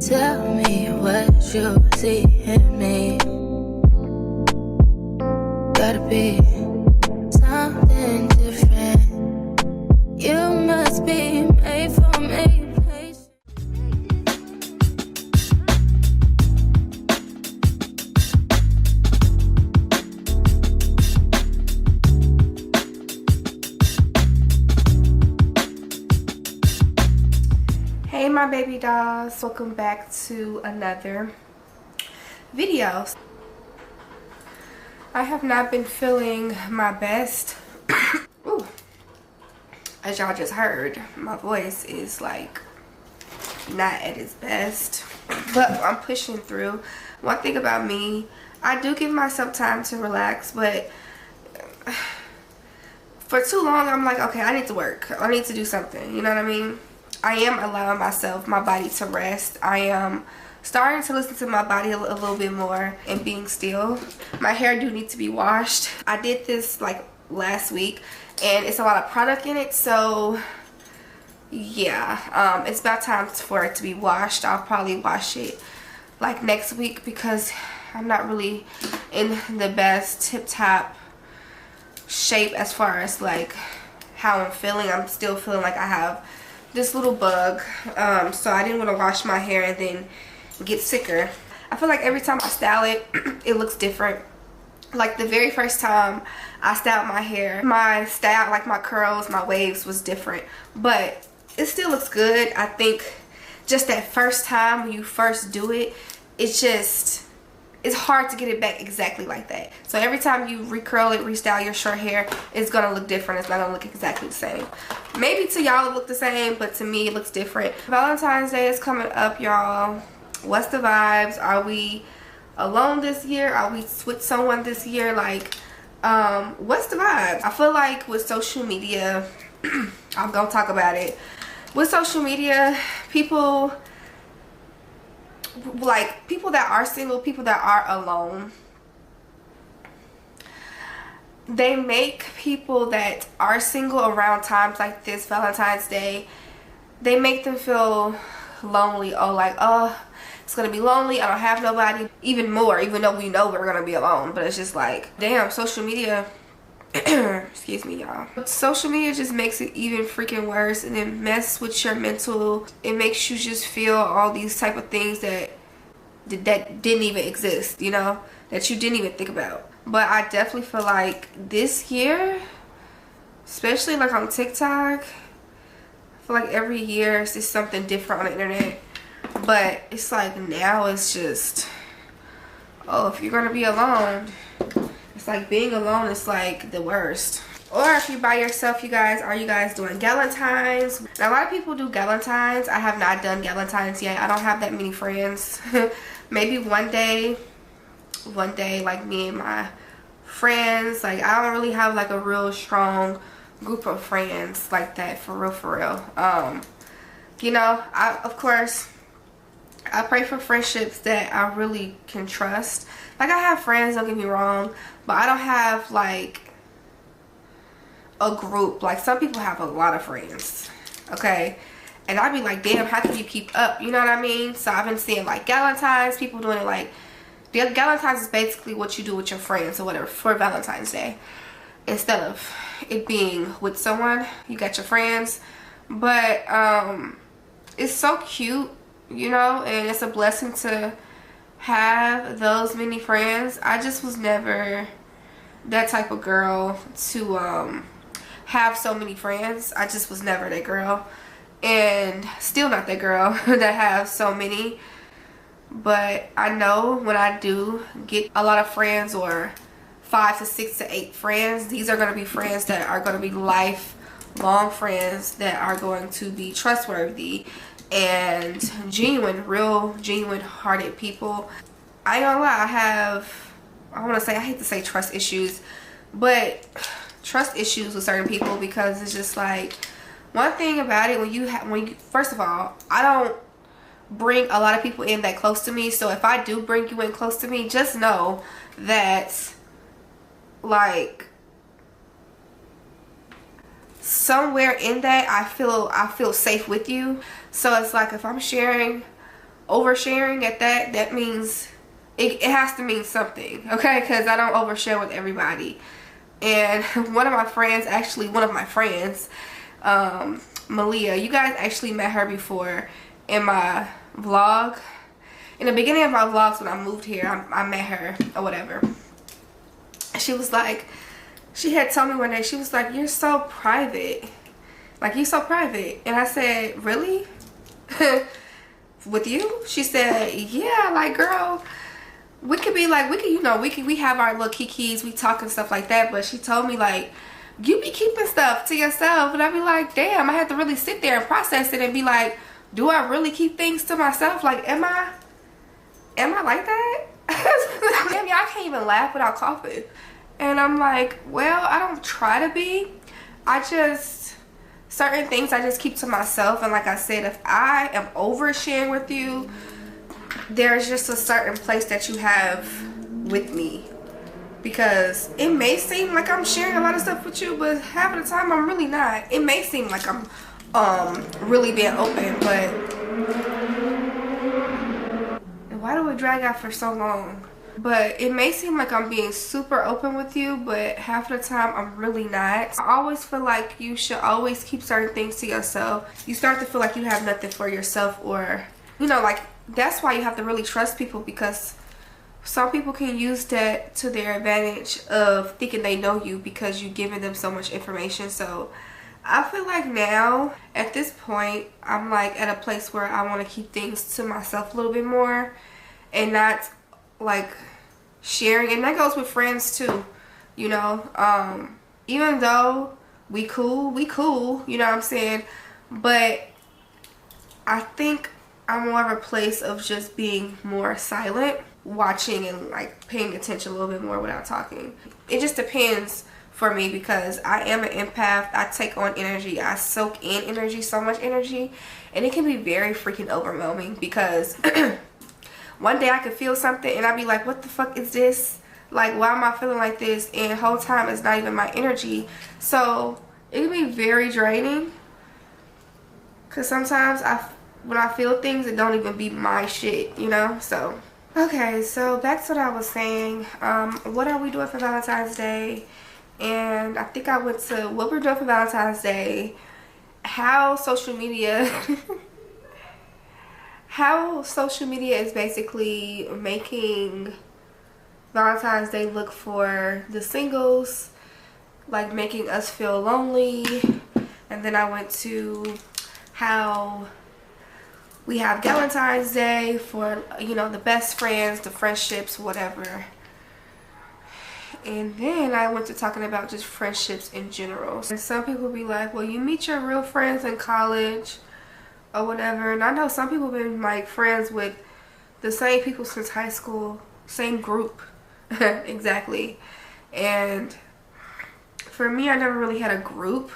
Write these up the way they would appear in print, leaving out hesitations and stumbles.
Tell me what you see in me. Gotta be something different. You must be made for me. Hey my baby dolls, welcome back to another video. I have not been feeling my best. Ooh. As y'all just heard, my voice is like not at its best, but I'm pushing through. One thing about me, I do give myself time to relax, but for too long I'm like, okay, I need to work, I need to do something, you know what I mean? I am allowing my body to rest. I am starting to listen to my body a little bit more and being still. My hair do need to be washed. I did this like last week and it's a lot of product in it, so yeah, it's about time for it to be washed. I'll probably wash it like next week because I'm not really in the best tip-top shape as far as like how I'm feeling. I'm still feeling like I have this little bug, so I didn't want to wash my hair and then get sicker. I feel like every time I style it, it looks different. Like the very first time I styled my hair, my style, like my curls, my waves was different, but it still looks good. I think just that first time when you first do it, it's hard to get it back exactly like that. So every time you recurl it, restyle your short hair, it's gonna look different. It's not gonna look exactly the same. Maybe to y'all it look the same, but to me it looks different. Valentine's Day is coming up, y'all. What's the vibes? Are we alone this year? Are we with someone this year? Like, what's the vibe? I feel like with social media, I'm gonna talk about it. With social media, people that are single, people that are alone, they make people that are single around times like this, Valentine's Day, they make them feel lonely. Oh, like, oh, it's gonna be lonely, I don't have nobody. Even more, even though we know we're gonna be alone, but it's just like, damn, social media excuse me, y'all. Social media just makes it even freaking worse, and it messes with your mental. It makes you just feel all these type of things that didn't even exist, you know, that you didn't even think about. But I definitely feel like this year, especially like on TikTok, I feel like every year it's just something different on the internet. But it's like now it's just, oh, if you're gonna be alone, it's like being alone is like the worst. Or if you're by yourself, you guys, are you guys doing Valentines? Now, a lot of people do Valentines. I have not done Valentines yet. I don't have that many friends. Maybe one day, like me and my friends. Like, I don't really have like a real strong group of friends like that, for real. You know, of course, I pray for friendships that I really can trust. Like, I have friends, don't get me wrong, but I don't have like a group. Like, some people have a lot of friends, okay, and I'd be like, damn, how can you keep up, you know what I mean? So I've been seeing like Valentines, people doing it like, Valentines is basically what you do with your friends or whatever for Valentine's Day, instead of it being with someone, you got your friends. But it's so cute, you know, and it's a blessing to have those many friends. I just was never that type of girl to have so many friends. I just was never that girl, and still not that girl that have so many. But I know when I do get a lot of friends, or 5 to 6 to 8 friends, these are going to be friends that are going to be lifelong friends, that are going to be trustworthy and genuine, real genuine hearted people. I ain't gonna lie, I hate to say trust issues, but trust issues with certain people, because it's just like, one thing about it, when you first of all, I don't bring a lot of people in that close to me. So if I do bring you in close to me, just know that like somewhere in that I feel safe with you. So it's like, if I'm sharing oversharing at that, that means it has to mean something, okay? Because I don't overshare with everybody. And one of my friends, Malia, you guys actually met her before in my vlog. In the beginning of my vlogs when I moved here, I met her or whatever. She was like, she had told me one day, she was like, you're so private. Like, you're so private. And I said, really? With you? She said, yeah, like, girl, we could be like, we have our little kikis, we talk and stuff like that. But she told me, like, you be keeping stuff to yourself. And I'd be like, damn, I had to really sit there and process it and be like, do I really keep things to myself? Like, am I like that? Damn, y'all can't even laugh without coughing. And I'm like, well, I don't try to be. Certain things I just keep to myself. And like I said, if I am oversharing with you, there's just a certain place that you have with me. Because it may seem like I'm sharing a lot of stuff with you, but half of the time I'm really not. It may seem like I'm really being open, but why do it drag out for so long? But it may seem like I'm being super open with you, but half of the time I'm really not. I always feel like you should always keep certain things to yourself. You start to feel like you have nothing for yourself, or, you know, like, that's why you have to really trust people, because some people can use that to their advantage of thinking they know you because you're giving them so much information. So I feel like now at this point I'm like at a place where I want to keep things to myself a little bit more and not like sharing. And that goes with friends too, you know. Even though we cool, you know what I'm saying, but I think I'm more of a place of just being more silent, watching and like paying attention a little bit more without talking. It just depends for me, because I am an empath. I take on energy, I soak in energy, so much energy, and it can be very freaking overwhelming, because one day I could feel something and I'd be like, what the fuck is this? Like, why am I feeling like this? And the whole time it's not even my energy. So it can be very draining, because sometimes when I feel things, it don't even be my shit, you know. So okay, so back to what I was saying. What are we doing for Valentine's Day? And I think I went to what we're doing for Valentine's Day, how social media is basically making Valentine's Day look for the singles, like making us feel lonely. And then I went to how we have Valentine's Day for, you know, the best friends, the friendships, whatever. And then I went to talking about just friendships in general. And some people be like, well, you meet your real friends in college or whatever. And I know some people have been like friends with the same people since high school, same group. Exactly. And for me, I never really had a group.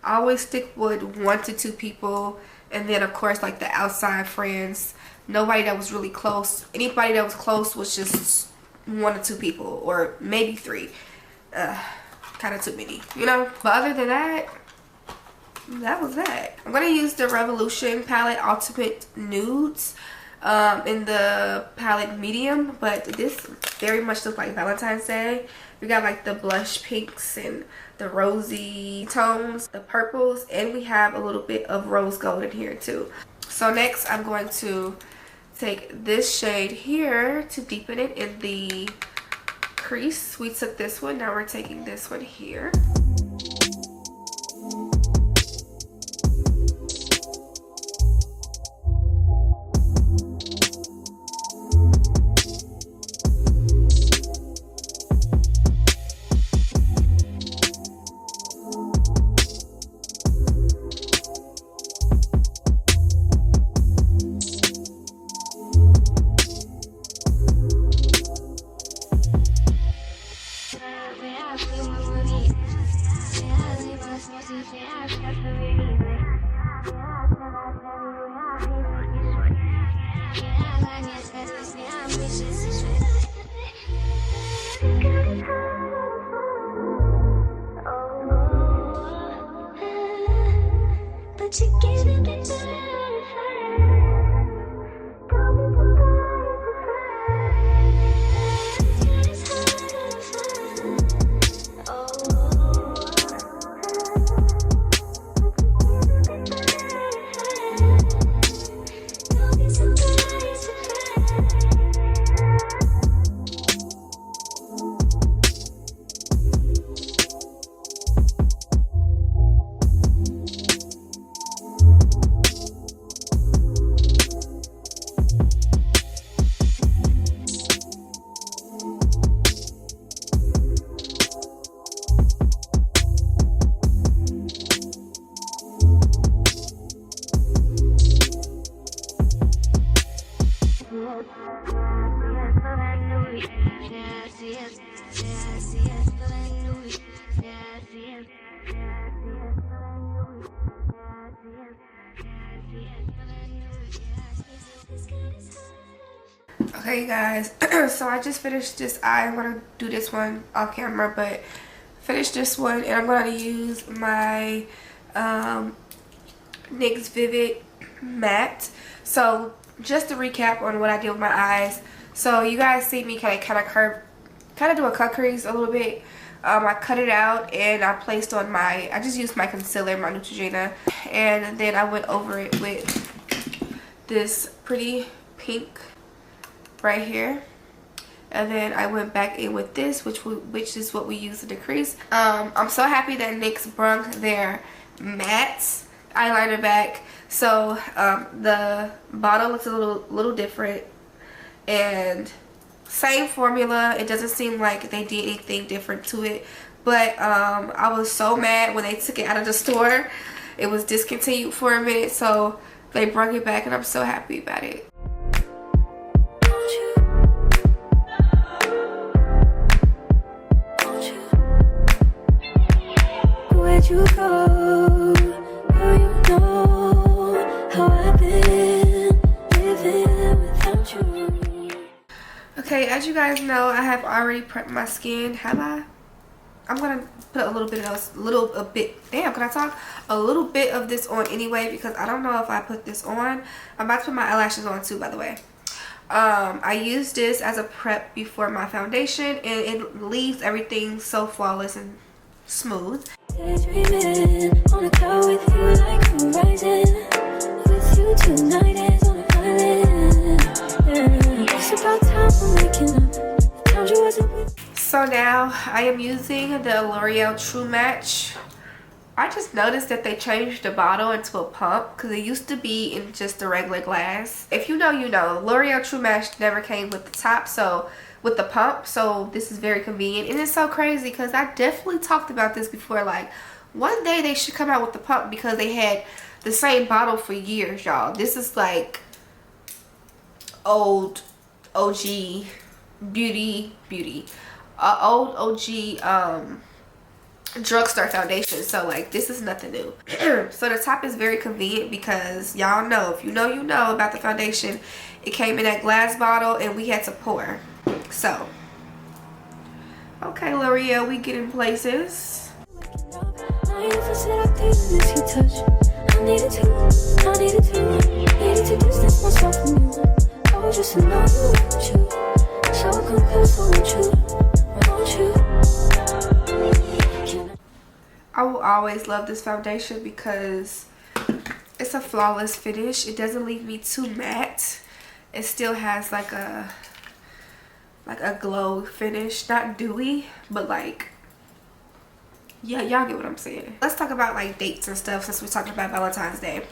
I always stick with 1 to 2 people. And then of course, like the outside friends, nobody that was really close. Anybody that was close was just 1 or 2 people, or maybe 3. Kind of too many, you know. But other than that, that was that. I'm gonna use the Revolution palette Ultimate Nudes in the palette medium, but this very much looks like Valentine's Day. We got like the blush pinks and the rosy tones, the purples, and we have a little bit of rose gold in here too. So next I'm going to take this shade here to deepen it in the crease. We took this one, now we're taking this one here. But you can't get Okay guys, so I just finished this eye. I'm gonna do this one off camera, but finish this one, and I'm gonna use my NYX Vivid Matte. So just to recap on what I did with my eyes, so you guys see me kind of do a cut crease a little bit. I cut it out and I placed on I just used my concealer, my Neutrogena, and then I went over it with this pretty pink right here, and then I went back in with this, which is what we use to decrease. I'm so happy that NYX brought their matte eyeliner back. So the bottle looks a little different, and same formula. It doesn't seem like they did anything different to it, but I was so mad when they took it out of the store. It was discontinued for a minute, so they brought it back, and I'm so happy about it. Where'd you go? Now you know how I've been living without you. Okay, as you guys know, I have already prepped my skin. Have I? I'm gonna put a little bit of this on anyway, because I don't know if I put this on. I'm about to put my eyelashes on too, by the way. I use this as a prep before my foundation, and it leaves everything so flawless and smooth. Daydreaming on a cloud with you like horizon. With you tonight is on an island. Yeah. It's about time for making up. Found you wasn't with. So now I am using the L'Oreal True Match. I just noticed that they changed the bottle into a pump, because it used to be in just a regular glass. If you know, you know. L'Oreal True Match never came with the top, so with the pump, so this is very convenient. And it's so crazy because I definitely talked about this before, like one day they should come out with the pump, because they had the same bottle for years, y'all. This is like old OG beauty old OG drugstore foundation. So like this is nothing new. So the top is very convenient, because y'all know, if you know, you know about the foundation. It came in that glass bottle and we had to pour. So okay, L'Oreal, we get in places. I will always love this foundation because it's a flawless finish. It doesn't leave me too matte. It still has like a glow finish, not dewy, but like, yeah, y'all get what I'm saying. Let's talk about like dates and stuff, since we're talking about Valentine's Day.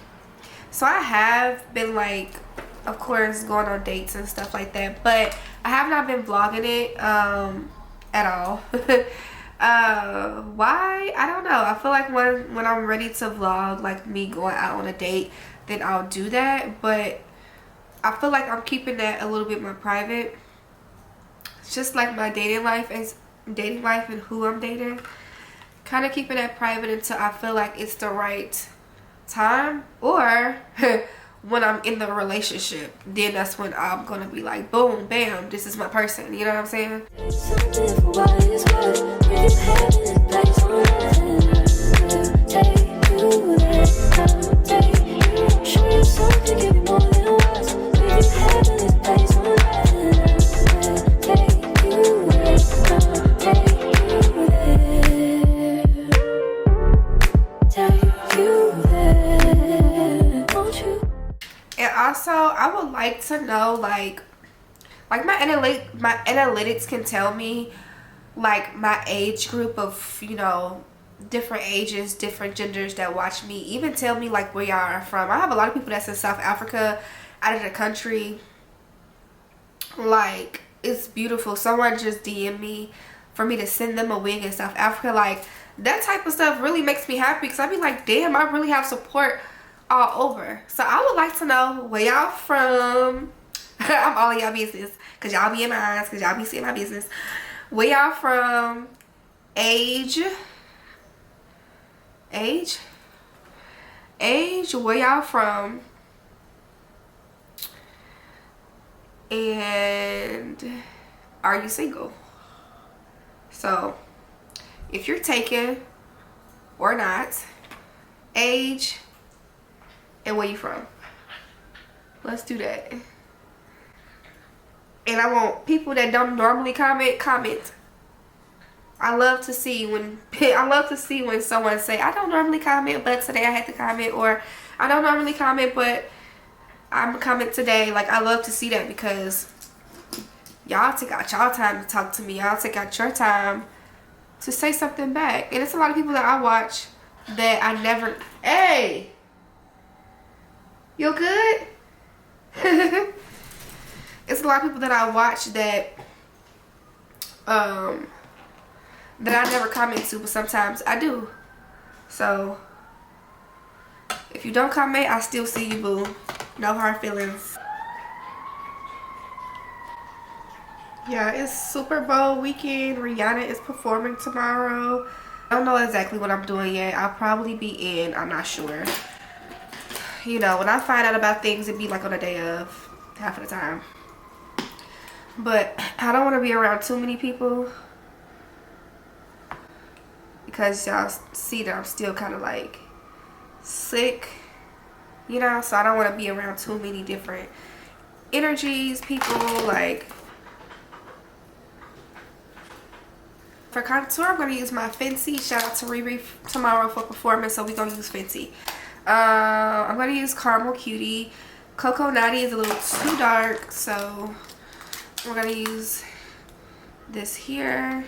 So I have been, like, of course, going on dates and stuff like that, but I have not been vlogging it at all. Why? I don't know. I feel like when I'm ready to vlog like me going out on a date, then I'll do that, but I feel like I'm keeping that a little bit more private. It's just like my dating life and who I'm dating. Kind of keeping that private until I feel like it's the right time, or when I'm in the relationship, then that's when I'm gonna be like, boom, bam, this is my person. You know what I'm saying? And also, I would like to know, like my analytics can tell me like my age group of, you know, different ages, different genders that watch me. Even tell me like where y'all are from. I have a lot of people that's in South Africa, out of the country. Like, it's beautiful. Someone just DM me for me to send them a wig in South Africa. Like, that type of stuff really makes me happy, because I be like, damn, I really have support all over. So I would like to know where y'all from. I'm all in y'all business because y'all be in my eyes, because y'all be seeing my business. Where y'all from? Age, where y'all from? And are you single? So if you're taken or not, age, and where you from. Let's do that. And I want people that don't normally comment. I love to see when someone say, I don't normally comment, but today I had to comment, or I don't normally comment, but I'm gonna comment today. Like, I love to see that because y'all take out y'all time to talk to me. Y'all take out your time to say something back. And it's a lot of people that I watch that I never, hey, you good? It's a lot of people that I watch that I never comment to, but sometimes I do. So if you don't comment, I still see you, boo. No hard feelings. Yeah, it's Super Bowl weekend. Rihanna is performing tomorrow. I don't know exactly what I'm doing yet. I'll probably be in. I'm not sure. You know, when I find out about things, it'd be like on the day of, half of the time. But I don't want to be around too many people because y'all see that I'm still kind of like sick, you know, so I don't want to be around too many different energies, people. Like, for contour, I'm going to use my Fenty. Shout out to Riri tomorrow for performance, so we're going to use Fenty. I'm going to use Caramel Cutie. Cocoa Natty is a little too dark, so we're going to use this here.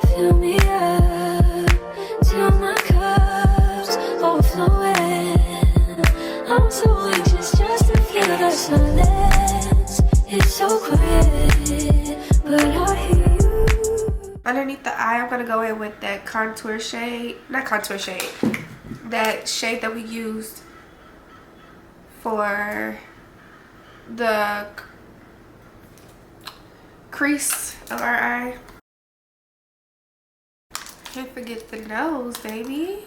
Fill me up till my cup's overflowing. I'm so anxious just to feel the silence. It's so quiet, but I hear you. Underneath the eye, I'm going to go in with that contour shade. Not contour shade. That shade that we used for the crease of our eye. Can't forget the nose, baby.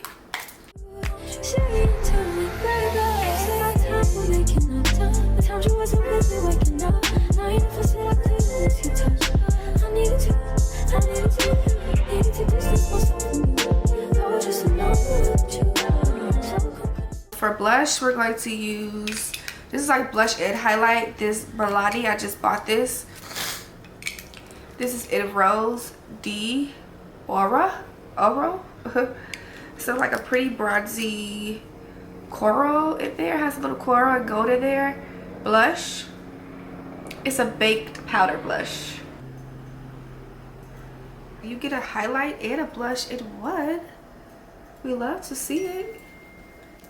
For blush, we're going to use, this is like blush and highlight, this Milani. I just bought this. This is in Rose D Aura. So like a pretty bronzy coral in there. It has a little coral and gold in there. Blush. It's a baked powder blush. You get a highlight and a blush in one. We love to see it.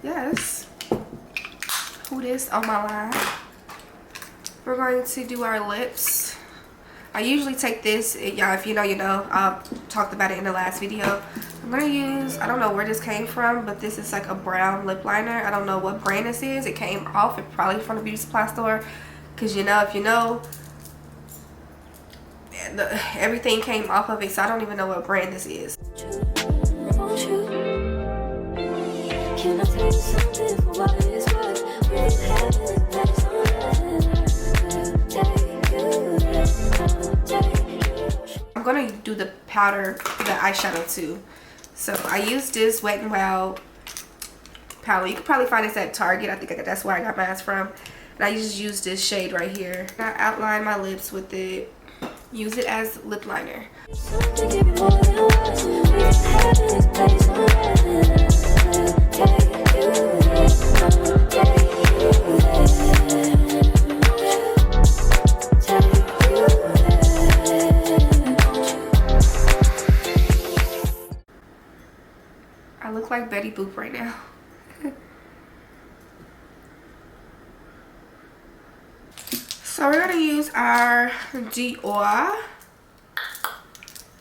Yes. Who this on my line? We're going to do our lips. I usually take this, y'all, if you know, you know. I talked about it in the last video. I'm gonna use, I don't know where this came from, but this is like a brown lip liner. I don't know what brand this is. It came off, it probably from the beauty supply store. Cause you know, if you know, everything came off of it, so I don't even know what brand this is. Can I tell you something for what it is worth? I'm gonna do the powder, the eyeshadow too. So I use this Wet n Wild powder. You can probably find this at Target. I think that's where I got mine from. And I just use this shade right here. I outline my lips with it. Use it as lip liner. I look like Betty Boop right now. So we're gonna use our Dior.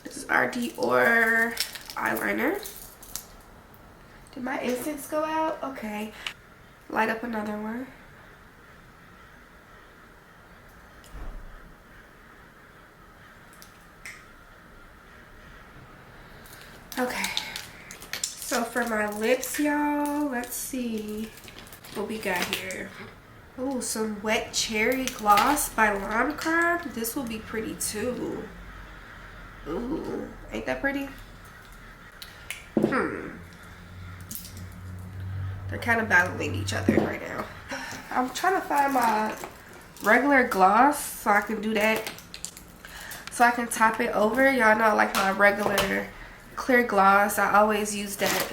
This is our Dior eyeliner. Did my incense go out? Okay. Light up another one. Okay, so for my lips, y'all, let's see what we got here. Ooh, some Wet Cherry Gloss by Lime Crime. This will be pretty too. Ooh, ain't that pretty? They're kind of battling each other right now. I'm trying to find my regular gloss so I can do that. So I can top it over. Y'all know I like my regular clear gloss. I always use that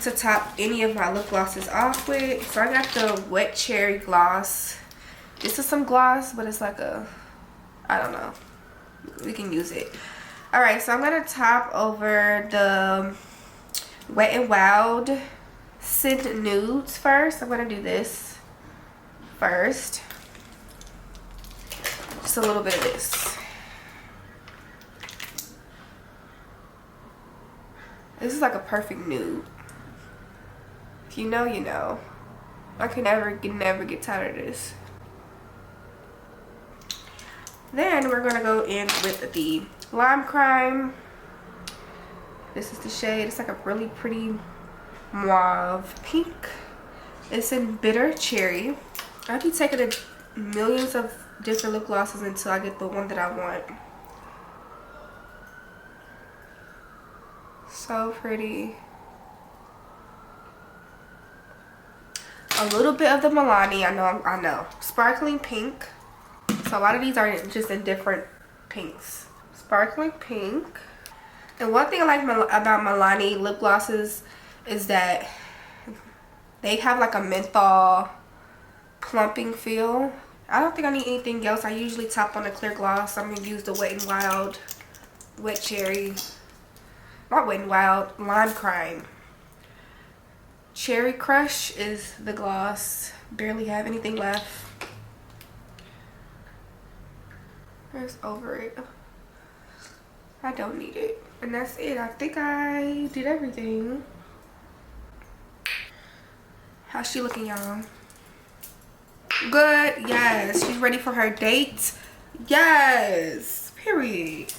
to top any of my lip glosses off with. So I got the Wet Cherry Gloss. This is some gloss, but it's like a, I don't know. We can use it. Alright, so I'm going to top over the Wet n Wild Scent Nudes first. I'm going to do this first. Just a little bit of this. This is like a perfect nude. If you know, you know. I can never get tired of this. Then we're gonna go in with the Lime Crime. This is the shade. It's like a really pretty mauve pink. It's in Bitter Cherry. I'll be taking millions of different lip glosses until I get the one that I want. So pretty. A little bit of the Milani. I know. Sparkling pink. So a lot of these are just in different pinks. Sparkling pink. And one thing I like about Milani lip glosses is that they have like a menthol plumping feel. I don't think I need anything else. I usually top on a clear gloss. I'm going to use the Wet n Wild Wet Cherry. Not Wet n Wild. Lime Crime. Cherry Crush is the gloss. Barely have anything left. There's over it. I don't need it. And that's it. I think I did everything. How's she looking, y'all? Good. Yes. She's ready for her date. Yes. Period.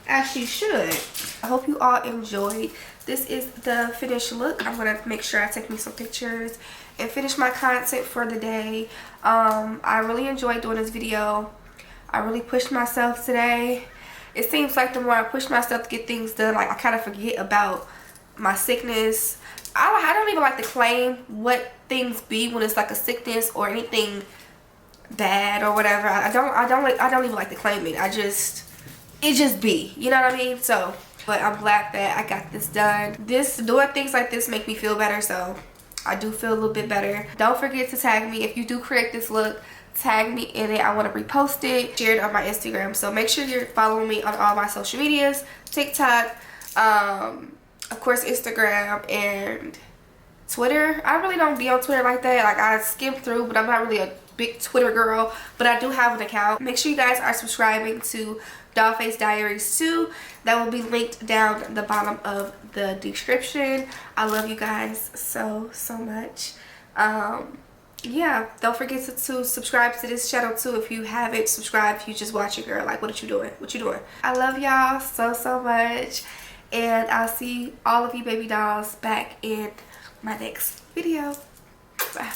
As she should. I hope you all enjoyed. This is the finished look. I'm going to make sure I take me some pictures and finish my content for the day. I really enjoyed doing this video. I really pushed myself today. It seems like the more I push myself to get things done, like I kind of forget about my sickness. I don't even like to claim what things be when it's like a sickness or anything bad or whatever. I don't even like to claim it. It just be, you know what I mean? So, but I'm glad that I got this done. Doing things like this make me feel better, so I do feel a little bit better. Don't forget to tag me if you do create this look. Tag me in it. I want to repost it, share it on my Instagram. So make sure you're following me on all my social medias, TikTok, of course Instagram and Twitter. I really don't be on Twitter like that. Like I skim through, but I'm not really a big Twitter girl. But I do have an account. Make sure you guys are subscribing to Dollface Diaries 2. That will be linked down the bottom of the description. I love you guys so much. Yeah, don't forget to subscribe to this channel too if you haven't subscribed. If you just watch it, girl, like what you doing? What you doing? I love y'all so much, and I'll see all of you baby dolls back in my next video. Bye.